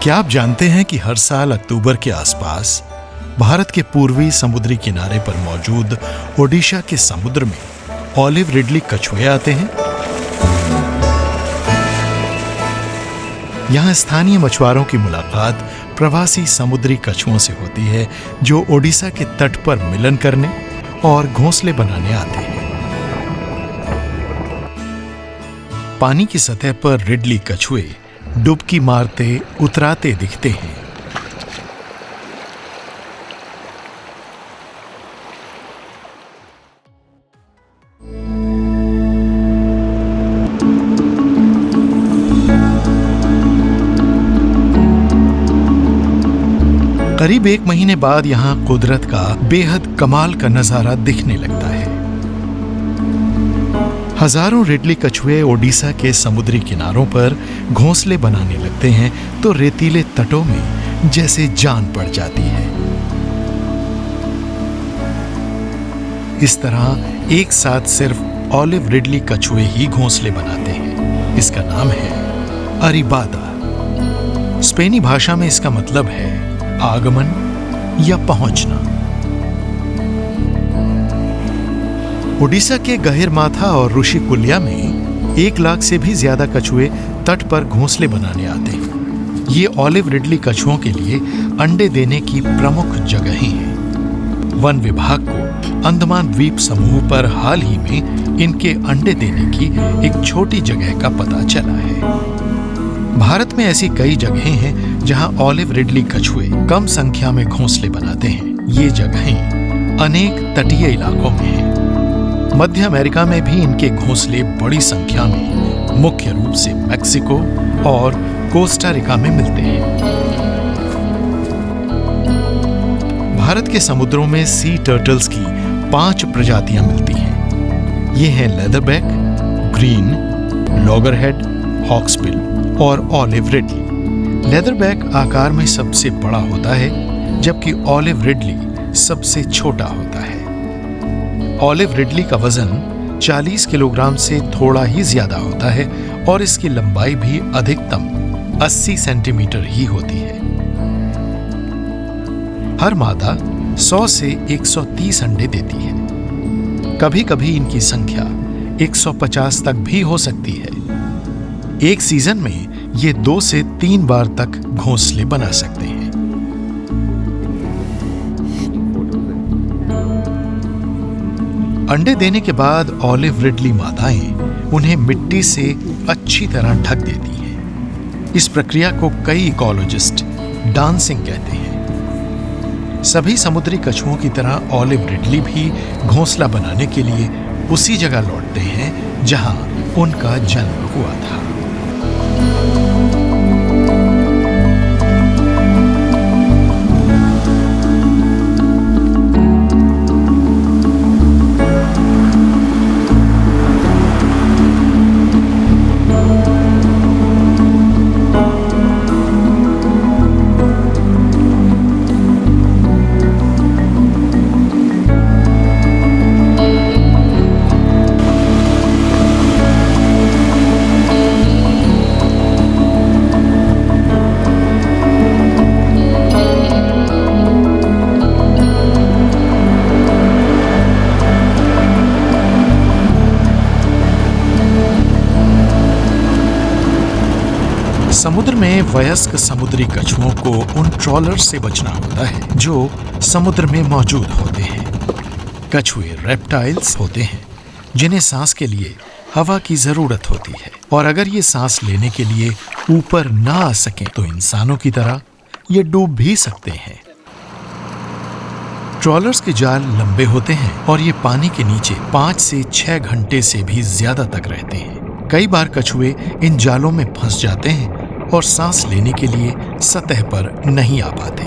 क्या आप जानते हैं कि हर साल अक्टूबर के आसपास भारत के पूर्वी समुद्री किनारे पर मौजूद ओडिशा के समुद्र में ऑलिव रिडली कछुए आते हैं? यहां स्थानीय मछुआरों की मुलाकात प्रवासी समुद्री कछुओं से होती है जो ओडिशा के तट पर मिलन करने और घोंसले बनाने आते हैं। पानी की सतह पर रिडली कछुए डुबकी मारते उतराते दिखते हैं। करीब 1 महीने बाद यहां कुदरत का बेहद कमाल का नजारा दिखने लगता है। हजारों रिडली कछुए ओडिशा के समुद्री किनारों पर घोंसले बनाने लगते हैं तो रेतीले तटों में जैसे जान पड़ जाती है। इस तरह एक साथ सिर्फ ऑलिव रिडली कछुए ही घोंसले बनाते हैं। इसका नाम है अरिबादा। स्पेनी भाषा में इसका मतलब है आगमन या पहुंचना। ओडिशा के गहिरमाथा और ऋषिकुल्या में 1 लाख से भी ज्यादा कछुए तट पर घोंसले बनाने आते हैं। ये ऑलिव रिडली कछुओं के लिए अंडे देने की प्रमुख जगहें हैं। वन विभाग को अंडमान द्वीप समूह पर हाल ही में इनके अंडे देने की एक छोटी जगह का पता चला है। भारत में ऐसी कई जगहें हैं जहां ऑलिव रिडली कछुए कम संख्या में घोंसले बनाते हैं। ये जगहें अनेक तटीय इलाकों में हैं। मध्य अमेरिका में भी इनके घोंसले बड़ी संख्या में मुख्य रूप से मेक्सिको और कोस्टा रिका में मिलते हैं। भारत के समुद्रों में सी टर्टल्स की 5 प्रजातियां मिलती हैं। ये हैं लेदरबैक, ग्रीन, लॉगरहेड, हॉक्सबिल और ऑलिव रिडली। लेदरबैक आकार में सबसे बड़ा होता है जबकि ऑलिव रिडली सबसे छोटा होता है। ऑलिव रिडली का वजन 40 किलोग्राम से थोड़ा ही ज्यादा होता है और इसकी लंबाई भी अधिकतम 80 सेंटीमीटर ही होती है। हर मादा 100 से 130 अंडे देती है। कभी कभी इनकी संख्या 150 तक भी हो सकती है। एक सीजन में ये 2 से 3 बार तक घोंसले बना सकते हैं। अंडे देने के बाद ऑलिव रिडली मादाएं उन्हें मिट्टी से अच्छी तरह ढक देती हैं। इस प्रक्रिया को कई इकोलॉजिस्ट डांसिंग कहते हैं। सभी समुद्री कछुओं की तरह ऑलिव रिडली भी घोंसला बनाने के लिए उसी जगह लौटते हैं जहां उनका जन्म हुआ था। समुद्र में वयस्क समुद्री कछुओं को उन ट्रॉलर से बचना होता है जो समुद्र में मौजूद होते हैं। कछुए रेप्टाइल्स होते हैं जिन्हें सांस के लिए हवा की जरूरत होती है और अगर ये सांस लेने के लिए ऊपर ना आ सकें तो इंसानों की तरह ये डूब भी सकते हैं। ट्रॉलर्स के जाल लंबे होते हैं और ये पानी के नीचे 5 से 6 घंटे से भी ज्यादा तक रहते हैं। कई बार कछुए इन जालों में फंस जाते हैं और सांस लेने के लिए सतह पर नहीं आ पाते।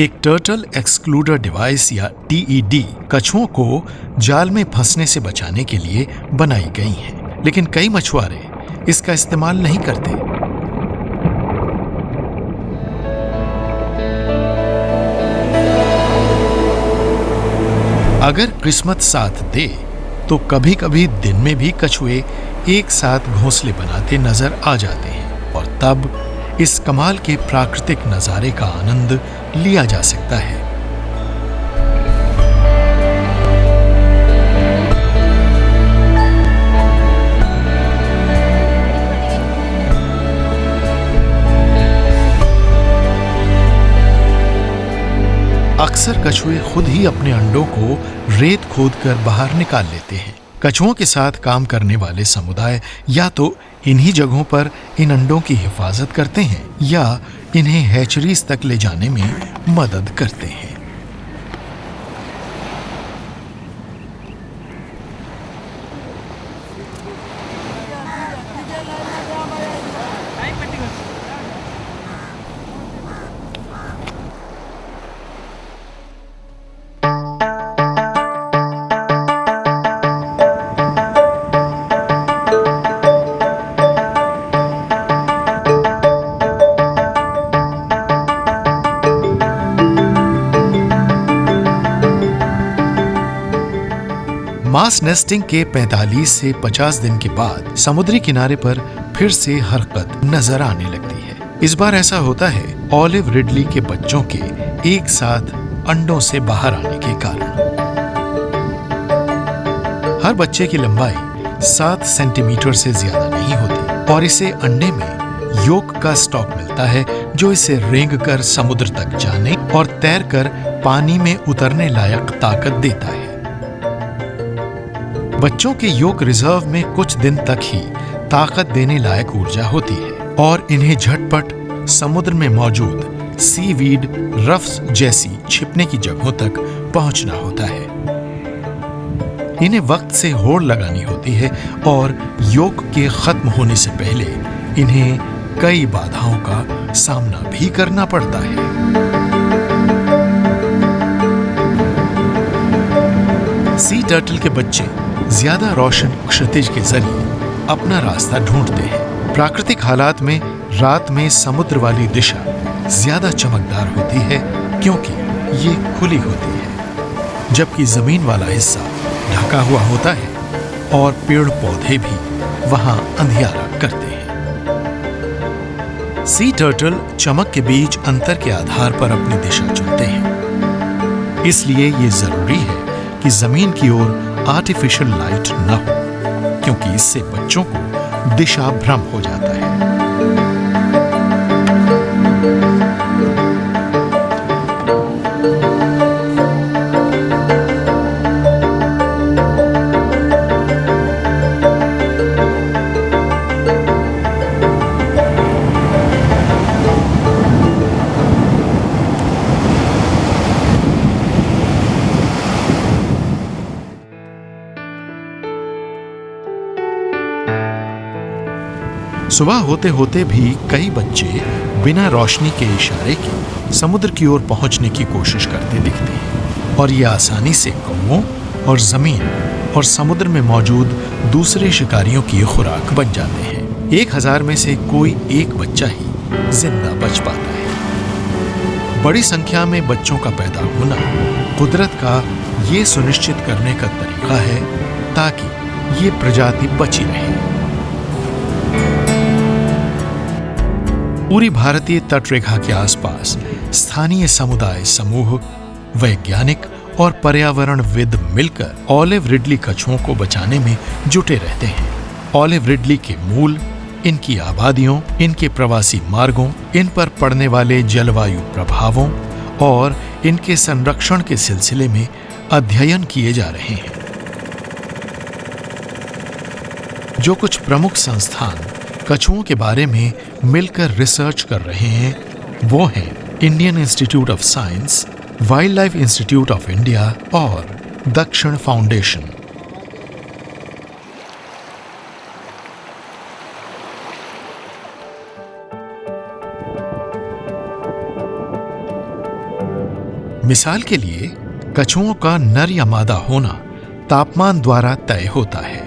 एक टर्टल एक्सक्लूडर डिवाइस या TED कछुओं को जाल में फंसने से बचाने के लिए बनाई गई है, लेकिन कई मछुआरे इसका इस्तेमाल नहीं करते। अगर किस्मत साथ दे तो कभी कभी दिन में भी कछुए एक साथ घोंसले बनाते नजर आ जाते हैं और तब इस कमाल के प्राकृतिक नजारे का आनंद लिया जा सकता है। अक्सर कछुए खुद ही अपने अंडों को रेत खोदकर बाहर निकाल लेते हैं। कछुओं के साथ काम करने वाले समुदाय या तो इन्हीं जगहों पर इन अंडों की हिफाजत करते हैं या इन्हें हैचरीज तक ले जाने में मदद करते हैं। मास नेस्टिंग के 45 से 50 दिन के बाद समुद्री किनारे पर फिर से हरकत नजर आने लगती है। इस बार ऐसा होता है ऑलिव रिडली के बच्चों के एक साथ अंडों से बाहर आने के कारण। हर बच्चे की लंबाई 7 सेंटीमीटर से ज्यादा नहीं होती और इसे अंडे में योक का स्टॉक मिलता है जो इसे रेंगकर समुद्र तक जाने और तैरकर पानी में उतरने लायक ताकत देता है। बच्चों के योक रिजर्व में कुछ दिन तक ही ताकत देने लायक ऊर्जा होती है और इन्हें झटपट समुद्र में मौजूद सीवीड रफ्स जैसी छिपने की जगहों तक पहुंचना होता है। इन्हें वक्त से होड़ लगानी होती है और योक के खत्म होने से पहले इन्हें कई बाधाओं का सामना भी करना पड़ता है। सी टर्टल के बच्चे ज्यादा रोशन क्षितिज के जरिए अपना रास्ता ढूंढते हैं। प्राकृतिक हालात में रात में समुद्र वाली दिशा ज्यादा चमकदार होती है क्योंकि ये खुली होती है, जबकि जमीन वाला हिस्सा ढका हुआ होता है और पेड़ पौधे भी वहां अंधियारा करते हैं। सी टर्टल चमक के बीच अंतर के आधार पर अपनी दिशा चुनते हैं। इसलिए ये जरूरी है कि जमीन की ओर आर्टिफिशियल लाइट न हो, क्योंकि इससे बच्चों को दिशा भ्रम हो जाता है। सुबह होते होते भी कई बच्चे बिना रोशनी के इशारे के समुद्र की ओर पहुंचने की कोशिश करते दिखते हैं और ये आसानी से कौवों और जमीन और समुद्र में मौजूद दूसरे शिकारियों की खुराक बन जाते हैं। 1000 में से कोई एक बच्चा ही जिंदा बच पाता है। बड़ी संख्या में बच्चों का पैदा होना कुदरत का ये सुनिश्चित करने का तरीका है ताकि ये प्रजाति बची रहे। पूरी भारतीय तटरेखा के आसपास स्थानीय समुदाय समूह, वैज्ञानिक और पर्यावरणविद मिलकर ऑलिव रिडली कछुओं को बचाने में जुटे रहते हैं। ऑलिव रिडली के मूल, इनकी आबादियों, इनके प्रवासी मार्गों, इन पर पड़ने वाले जलवायु प्रभावों और इनके संरक्षण के सिलसिले में अध्ययन किए जा रहे हैं। जो कुछ प्रमुख संस्थान कछुओं के बारे में मिलकर रिसर्च कर रहे हैं वो हैं Indian institute of science, wild life institute of India और दक्षिण फाउंडेशन। मिसाल के लिए कछुओं का नर या मादा होना तापमान द्वारा तय होता है।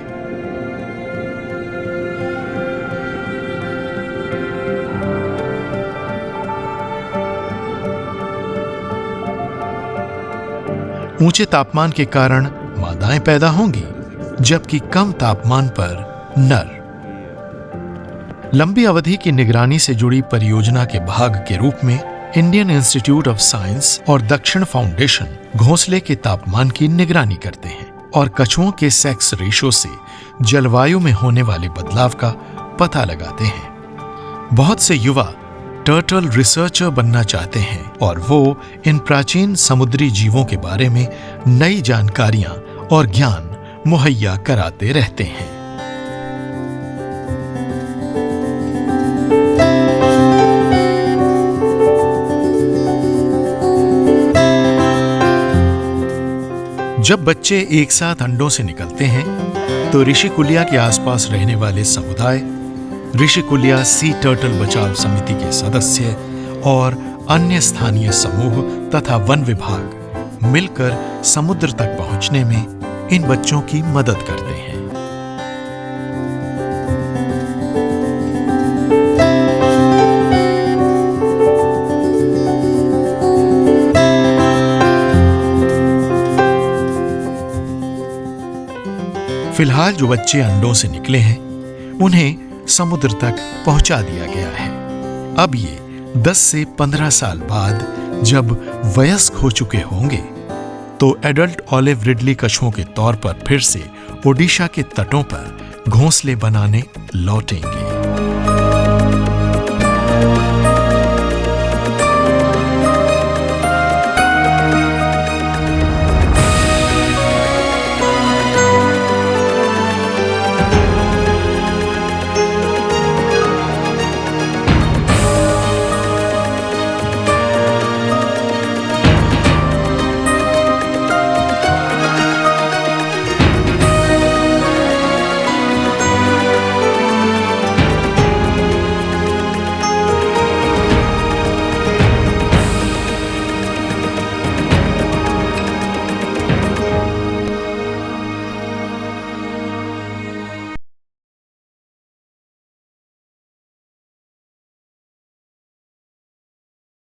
ऊंचे तापमान के कारण मादाएं पैदा होंगी, जबकि कम तापमान पर नर। लंबी अवधि की निगरानी से जुड़ी परियोजना के भाग के रूप में इंडियन इंस्टीट्यूट ऑफ साइंस और दक्षिण फाउंडेशन घोंसले के तापमान की निगरानी करते हैं और कछुओं के सेक्स रेशो से जलवायु में होने वाले बदलाव का पता लगाते हैं। बहुत से युवा टर्टल रिसर्चर बनना चाहते हैं और वो इन प्राचीन समुद्री जीवों के बारे में नई जानकारियां और ज्ञान मुहैया कराते रहते हैं। जब बच्चे एक साथ अंडों से निकलते हैं तो ऋषिकुल्या के आसपास रहने वाले समुदाय, ऋषिकुल्या सी टर्टल बचाव समिति के सदस्य और अन्य स्थानीय समूह तथा वन विभाग मिलकर समुद्र तक पहुंचने में इन बच्चों की मदद करते हैं। फिलहाल जो बच्चे अंडों से निकले हैं उन्हें समुद्र तक पहुंचा दिया गया है। अब ये 10 से 15 साल बाद जब वयस्क हो चुके होंगे तो एडल्ट ऑलिव रिडली कछुओं के तौर पर फिर से ओडिशा के तटों पर घोंसले बनाने लौटेंगे।